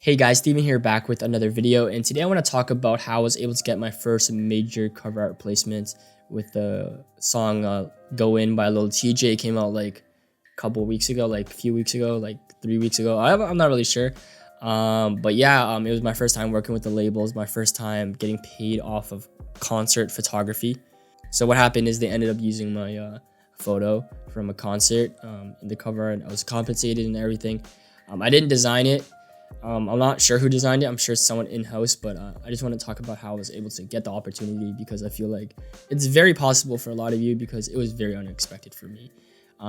Hey guys, Steven here back with another video, and today I want to talk about how I was able to get my first major cover art placement with the song Go In by Lil Tjay. Came out like a couple weeks ago, like a few weeks ago, like 3 weeks ago. I'm not really sure. But yeah, it was my first time working with the labels, my first time getting paid off of concert photography. So what happened is they ended up using my photo from a concert in the cover art. I was compensated and everything. I didn't design it. I'm not sure who designed it. I'm sure it's someone in-house, but I just want to talk about how I was able to get the opportunity because I feel like it's very possible for a lot of you because it was very unexpected for me.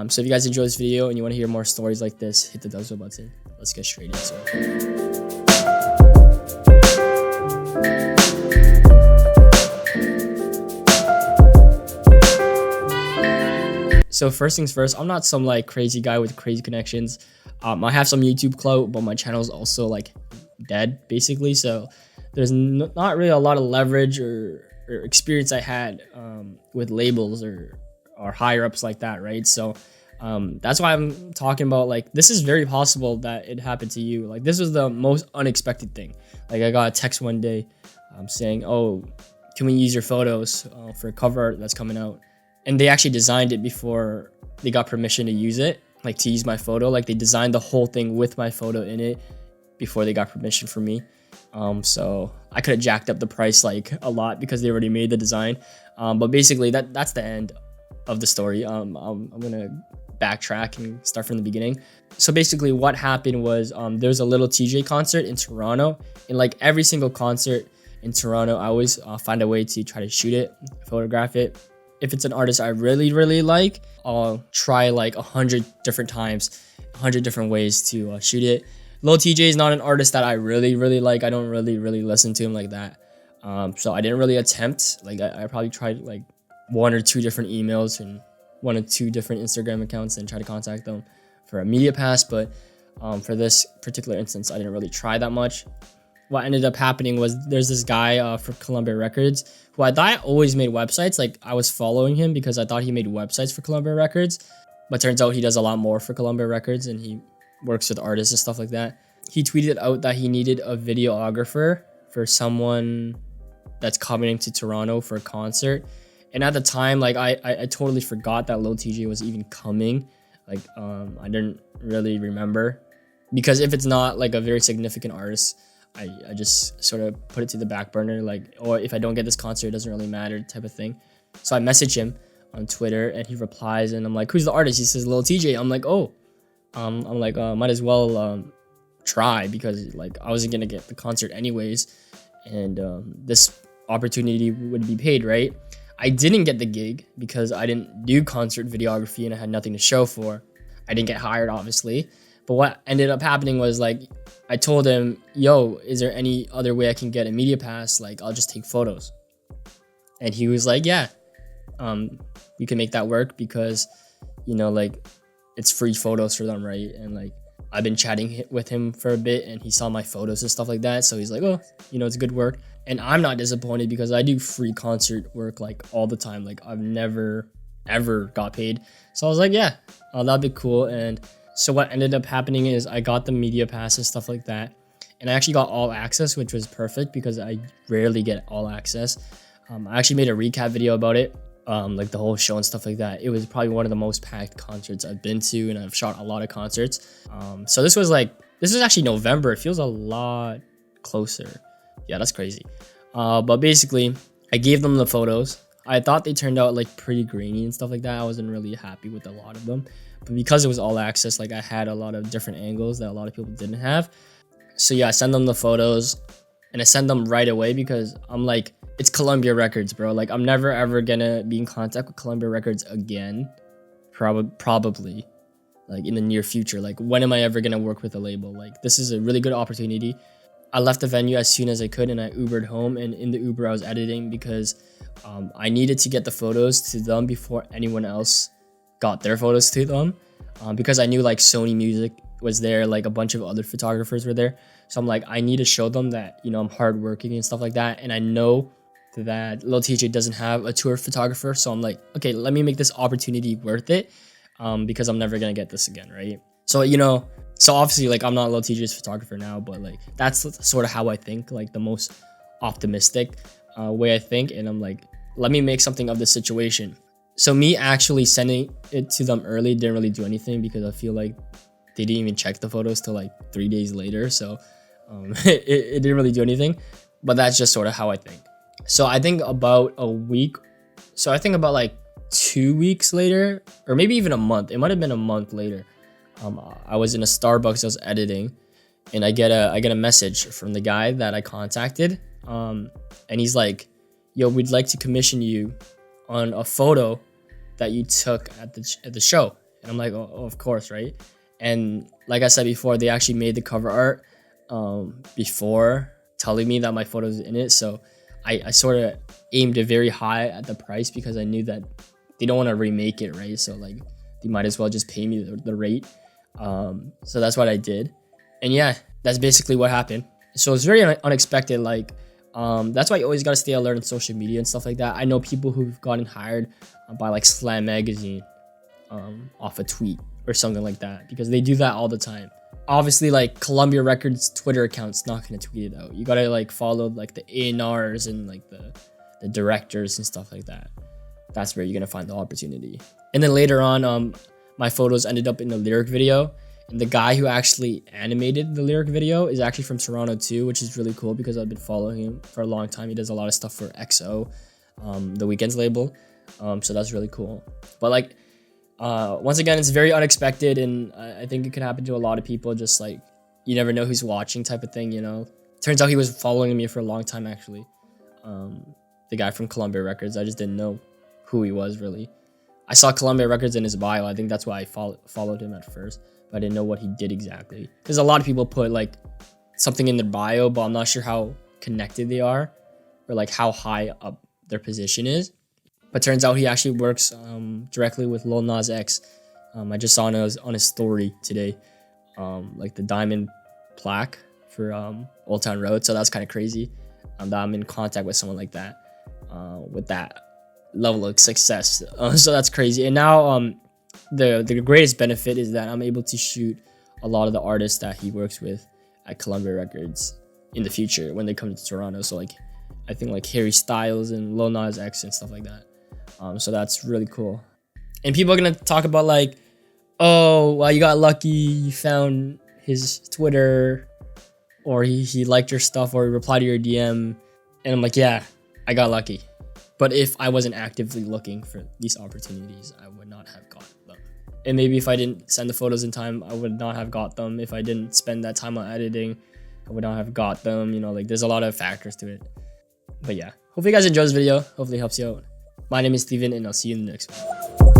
So if you guys enjoy this video and you want to hear more stories like this, hit the thumbs up button. Let's get straight into it. So first things first, I'm not some like crazy guy with crazy connections. I have some YouTube clout, but my channel is also like dead basically. So there's not really a lot of leverage or experience I had with labels or higher ups like that, right? So that's why I'm talking about like this is very possible that it happened to you. Like this was the most unexpected thing. Like I got a text one day saying, "Oh, can we use your photos for a cover art that's coming out?" And they actually designed it before they got permission to use it, like to use my photo. Like they designed the whole thing with my photo in it before they got permission from me. So I could have jacked up the price like a lot because they already made the design. But basically that's the end of the story. I'm gonna backtrack and start from the beginning. So basically what happened was there was a Lil Tjay concert in Toronto. And like every single concert in Toronto, I always find a way to try to shoot it, photograph it. If it's an artist I really like, I'll try like 100 different times, 100 different ways to shoot it. Lil Tjay is not an artist that I really like. I don't really listen to him like that. So I didn't really attempt. Like I probably tried like 1 or 2 different emails and 1 or 2 different Instagram accounts and try to contact them for a media pass. But for this particular instance, I didn't really try that much. What ended up happening was there's this guy for Columbia Records who I thought always made websites. Like I was following him because I thought he made websites for Columbia Records, but turns out he does a lot more for Columbia Records and he works with artists and stuff like that. He tweeted out that he needed a videographer for someone that's coming to Toronto for a concert. And at the time, like I totally forgot that Lil Tjay was even coming. Like I didn't really remember because if it's not like a very significant artist, I just sort of put it to the back burner, like, or if I don't get this concert, it doesn't really matter type of thing. So I message him on Twitter and he replies and I'm like, who's the artist? He says Lil Tjay. I'm like, oh, might as well try because like I wasn't gonna get the concert anyways, and this opportunity would be paid, right? I didn't get the gig because I didn't do concert videography and I had nothing to show for. I didn't get hired, obviously. But what ended up happening was like I told him, yo, is there any other way I can get a media pass? Like I'll just take photos. And he was like, yeah, we can make that work because, you know, like it's free photos for them, right? And like I've been chatting with him for a bit and he saw my photos and stuff like that. So he's like, oh, you know, it's good work. And I'm not disappointed because I do free concert work like all the time. Like I've never, ever got paid. So I was like, yeah, that'd be cool. And so what ended up happening is I got the media pass and stuff like that. And I actually got all access, which was perfect because I rarely get all access. I actually made a recap video about it, like the whole show and stuff like that. It was probably one of the most packed concerts I've been to, and I've shot a lot of concerts. So this was actually November. It feels a lot closer. Yeah, that's crazy. But basically, I gave them the photos. I thought they turned out like pretty grainy and stuff like that. I wasn't really happy with a lot of them. But because it was all access, like I had a lot of different angles that a lot of people didn't have. So yeah, I send them the photos and I send them right away because I'm like, it's Columbia Records, bro. Like I'm never ever gonna be in contact with Columbia Records again. Probably like in the near future. Like when am I ever gonna work with a label? Like this is a really good opportunity. I left the venue as soon as I could and I Ubered home, and in the Uber I was editing because I needed to get the photos to them before anyone else got their photos to them, because I knew like Sony Music was there, like a bunch of other photographers were there. So I'm like, I need to show them that, you know, I'm hardworking and stuff like that. And I know that Lil Tjay doesn't have a tour photographer. So I'm like, okay, let me make this opportunity worth it, because I'm never gonna get this again, right? So, you know, So obviously, like, I'm not Lil Tjay's photographer now, but like that's sort of how I think, like the most optimistic way I think. And I'm like, let me make something of this situation. So me actually sending it to them early didn't really do anything because I feel like they didn't even check the photos till like 3 days later. So it didn't really do anything. But that's just sort of how I think. So I think about a week. So I think about like 2 weeks later, or maybe even a month. It might have been a month later. I was in a Starbucks. I was editing, and I get a message from the guy that I contacted. And he's like, "Yo, we'd like to commission you on a photo that you took at the show." And I'm like, "Oh, of course, right?" And like I said before, they actually made the cover art before telling me that my photo was in it. So I sort of aimed it very high at the price because I knew that they don't want to remake it, right? So like they might as well just pay me the rate. So that's what I did. And yeah, that's basically what happened. So it's very unexpected. Like that's why you always got to stay alert on social media and stuff like that. I know people who've gotten hired by like Slam Magazine off a tweet or something like that, because they do that all the time. Obviously, like Columbia Records Twitter account's not gonna tweet it out. You gotta like follow like the A&Rs and like the directors and stuff like that. That's where you're gonna find the opportunity. And then later on, my photos ended up in the lyric video, and the guy who actually animated the lyric video is actually from Toronto too, which is really cool because I've been following him for a long time. He does a lot of stuff for XO, the Weeknd's label, so that's really cool. But like once again, it's very unexpected, and I think it could happen to a lot of people. Just like you never know who's watching, type of thing, you know. Turns out he was following me for a long time, actually. The guy from Columbia Records. I just didn't know who he was really. I saw Columbia Records in his bio. I think that's why I followed him at first, but I didn't know what he did exactly. Because a lot of people put like something in their bio, but I'm not sure how connected they are or like how high up their position is. But turns out he actually works directly with Lil Nas X. I just saw on his story today, like the diamond plaque for Old Town Road. So that's kind of crazy that I'm in contact with someone like that, with that level of success. So that's crazy. And now the greatest benefit is that I'm able to shoot a lot of the artists that he works with at Columbia Records in the future when they come to Toronto. So like I think like Harry Styles and Lil Nas X and stuff like that. So that's really cool. And people are gonna talk about like, oh, well, you got lucky, you found his Twitter, or he liked your stuff, or he replied to your DM. And I'm like, yeah, I got lucky. But if I wasn't actively looking for these opportunities, I would not have got them. And maybe if I didn't send the photos in time, I would not have got them. If I didn't spend that time on editing, I would not have got them. You know, like there's a lot of factors to it. But yeah, hopefully you guys enjoyed this video. Hopefully it helps you out. My name is Steven, and I'll see you in the next one.